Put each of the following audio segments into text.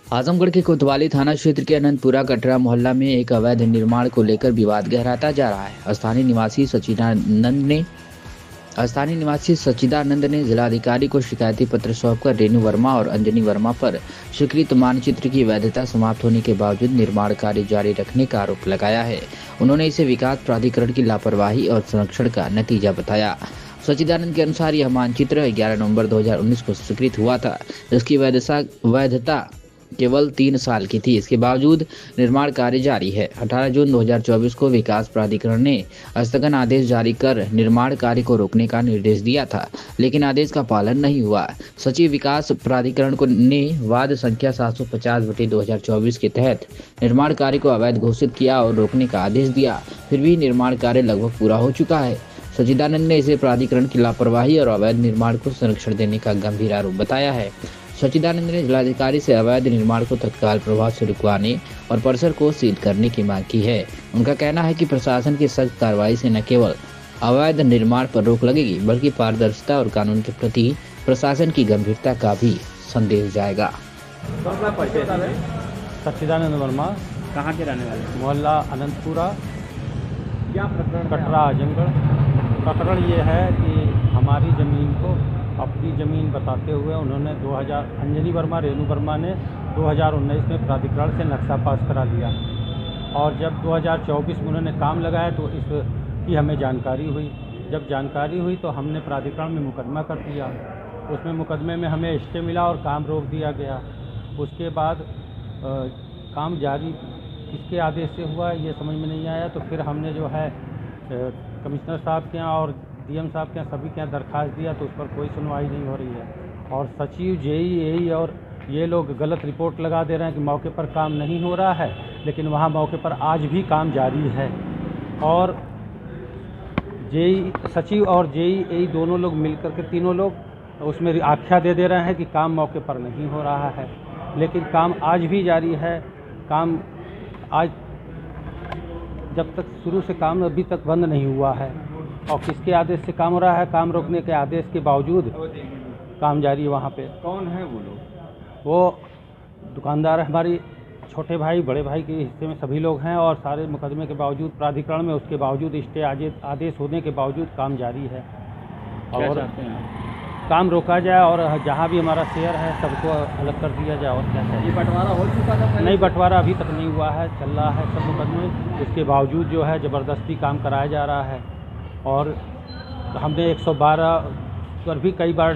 आजमगढ़ के कोतवाली थाना क्षेत्र के अनंतपुरा कटरा मोहल्ला में एक अवैध निर्माण को लेकर विवाद गहराता जा रहा है। स्थानीय निवासी सच्चिदानंद ने जिलाधिकारी को शिकायती पत्र सौंपकर रेणु वर्मा और अंजनी वर्मा पर स्वीकृत मानचित्र की वैधता समाप्त होने के बावजूद निर्माण कार्य जारी रखने का आरोप लगाया है। उन्होंने इसे विकास प्राधिकरण की लापरवाही और संरक्षण का नतीजा बताया। सच्चिदानंद के अनुसार यह मानचित्र 11 नवंबर 2019 को स्वीकृत हुआ था, जिसकी वैधता केवल 3 साल की थी। इसके बावजूद निर्माण कार्य जारी है। 18 जून 2024 को विकास प्राधिकरण ने स्थगन आदेश जारी कर निर्माण कार्य को रोकने का निर्देश दिया था, लेकिन आदेश का पालन नहीं हुआ। सचिव विकास प्राधिकरण ने वाद संख्या 750/2024 के तहत निर्माण कार्य को अवैध घोषित किया और रोकने का आदेश दिया। फिर भी निर्माण कार्य लगभग पूरा हो चुका है। सच्चिदानंद ने इसे प्राधिकरण की लापरवाही और अवैध निर्माण को संरक्षण देने का गंभीर आरोप बताया है। सच्चिदानंद ने जिलाधिकारी से अवैध निर्माण को तत्काल प्रभाव से रुकवाने और परिसर को सील करने की मांग की है। उनका कहना है कि प्रशासन की सख्त कार्रवाई से न केवल अवैध निर्माण पर रोक लगेगी, बल्कि पारदर्शिता और कानून के प्रति प्रशासन की गंभीरता का भी संदेश जाएगा। सच्चिदानंद वर्मा, कहाँ के रहने वाले? मोहल्ला अनंतपुरा, क्या प्रकरण? कटरा आजमगढ़। प्रकरण ये है कि हमारी ज़मीन को अपनी ज़मीन बताते हुए उन्होंने अंजनी वर्मा, रेणु वर्मा ने 2019 में प्राधिकरण से नक्शा पास करा लिया और जब 2024 में उन्होंने काम लगाया तो इसकी हमें जानकारी हुई। जब जानकारी हुई तो हमने प्राधिकरण में मुकदमा कर दिया। उसमें मुकदमे में हमें स्टे मिला और काम रोक दिया गया। उसके बाद काम जारी किसके आदेश से हुआ ये समझ में नहीं आया, तो फिर हमने जो है कमिश्नर साहब के यहाँ और डीएम साहब के यहाँ सभी के यहाँ दरख्वास्त दिया, तो उस पर कोई सुनवाई नहीं हो रही है। और सचिव, जेई, एई और ये लोग गलत रिपोर्ट लगा दे रहे हैं कि मौके पर काम नहीं हो रहा है, लेकिन वहाँ मौके पर आज भी काम जारी है। और जेई, सचिव और जेई, एई दोनों लोग मिलकर के तीनों लोग उसमें आख्या दे रहे हैं कि काम मौके पर नहीं हो रहा है, लेकिन काम आज भी जारी है। काम आज जब तक शुरू से काम अभी तक बंद नहीं हुआ है। और किसके आदेश से काम हो रहा है? काम रोकने के आदेश के बावजूद काम जारी है वहाँ पे। कौन है वो लोग? वो दुकानदार हमारी छोटे भाई, बड़े भाई के हिस्से में सभी लोग हैं और सारे मुकदमे के बावजूद प्राधिकरण में उसके बावजूद स्टे आदेश होने के बावजूद काम जारी है। और काम रोका जाए और जहाँ भी हमारा शेयर है सबको अलग कर दिया जाए। और क्या चाहिए? ये बंटवारा हो चुका था? नहीं, बंटवारा अभी तक नहीं हुआ है, चल रहा है सब मुकदमे। उसके बावजूद जो है ज़बरदस्ती काम कराया जा रहा है। और हमने 112 पर भी कई बार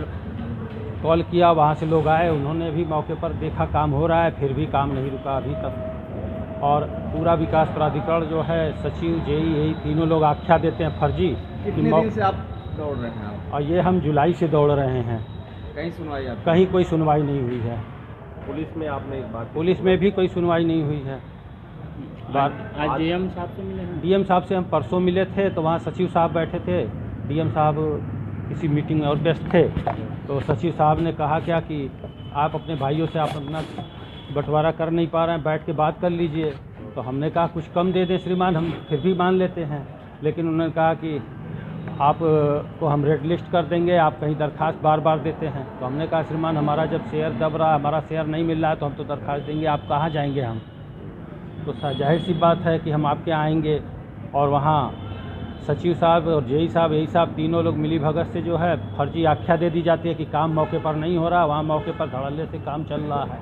कॉल किया, वहाँ से लोग आए, उन्होंने भी मौके पर देखा काम हो रहा है, फिर भी काम नहीं रुका अभी तक। और पूरा विकास प्राधिकरण जो है, सचिव, जेई, एई तीनों लोग आख्या देते हैं फर्जी। कितने दिन से आप दौड़ रहे हैं? और ये हम जुलाई से दौड़ रहे हैं। कहीं सुनवाई? कहीं कोई सुनवाई नहीं हुई है। पुलिस में आपने एक बात? पुलिस में भी कोई सुनवाई नहीं हुई है। आज डीएम साहब से मिले हैं? डीएम साहब से हम परसों मिले थे, तो वहाँ सचिव साहब बैठे थे। डीएम साहब किसी मीटिंग में और व्यस्त थे, तो सचिव साहब ने कहा क्या कि आप अपने भाइयों से आप अपना बंटवारा कर नहीं पा रहे हैं, बैठ के बात कर लीजिए। तो हमने कहा कुछ कम दे दें श्रीमान, हम फिर भी मान लेते हैं। लेकिन उन्होंने कहा कि आप को हम रेड लिस्ट कर देंगे, आप कहीं दरख्वास्त बार बार देते हैं। तो हमने कहा श्रीमान, हमारा जब शेयर दब रहा है, हमारा शेयर नहीं मिल रहा है, तो हम तो दरख्वास्त देंगे, आप कहाँ जाएंगे हम? तो जाहिर सी बात है कि हम आपके आएंगे। और वहाँ सचिव साहब और जेई साहब, एई साहब तीनों लोग मिली भगत से जो है फर्जी आख्या दे दी जाती है कि काम मौके पर नहीं हो रहा, वहाँ मौके पर धड़ल्ले से काम चल रहा है।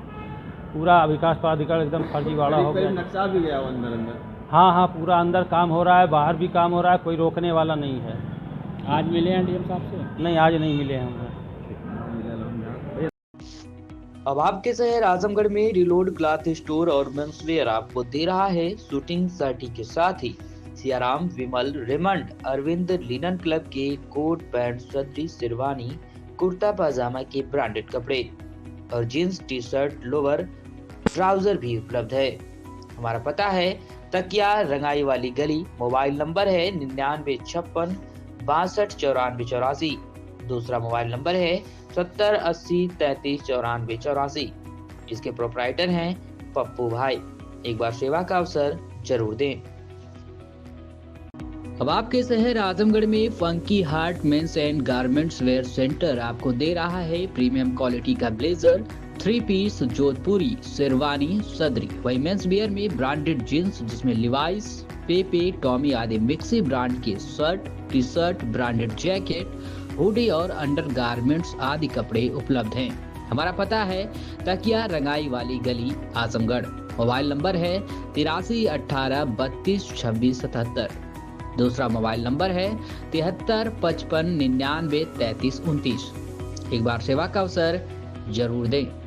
पूरा विकास प्राधिकरण एकदम फर्जीवाड़ा हो गया। नक्शा भी गया अंदर? हाँ, पूरा अंदर काम हो रहा है, बाहर भी काम हो रहा है, कोई रोकने वाला नहीं है। आज मिले हैं डीएम साहब से? नहीं, आज नहीं मिले हम। अब आपके शहर आजमगढ़ में रिलोड क्लॉथ स्टोर और मेंसवेयर आपको दे रहा है शूटिंग सर्टी के साथ ही सियाराम, विमल, रेमंड, अरविंद लिनन क्लब के कोट पैंट, सदरी, शेरवानी, कुर्ता पाजामा के ब्रांडेड कपड़े और jeans, T shirt, lower, trouser भी उपलब्ध है। हमारा पता है तकिया, रंगाई वाली गली। मोबाइल नंबर है 9956 62 94 84। दूसरा मोबाइल नंबर है 70 80 33 94 84। इसके प्रोप्राइटर हैं पप्पू भाई। एक बार सेवा का अवसर जरूर दें। अब आपके शहर आजमगढ़ में funky heart men's and garments wear centre आपको दे रहा है प्रीमियम क्वालिटी का blazer, three piece Jodhpuri, sherwani, सदरी। वही मेंस वियर में ब्रांडेड जींस जिसमें लिवाइस, पेपे, टॉमी आदि मिक्सी ब्रांड के shirt, T shirt, branded jacket, hoodie और अंडरगारमेंट्स आदि कपड़े उपलब्ध हैं। हमारा पता है तकिया रंगाई वाली गली, आजमगढ़। मोबाइल नंबर है 83 18 32 26 77। दूसरा मोबाइल नंबर है 73 55 99 33 29। एक बार सेवा का अवसर जरूर दें।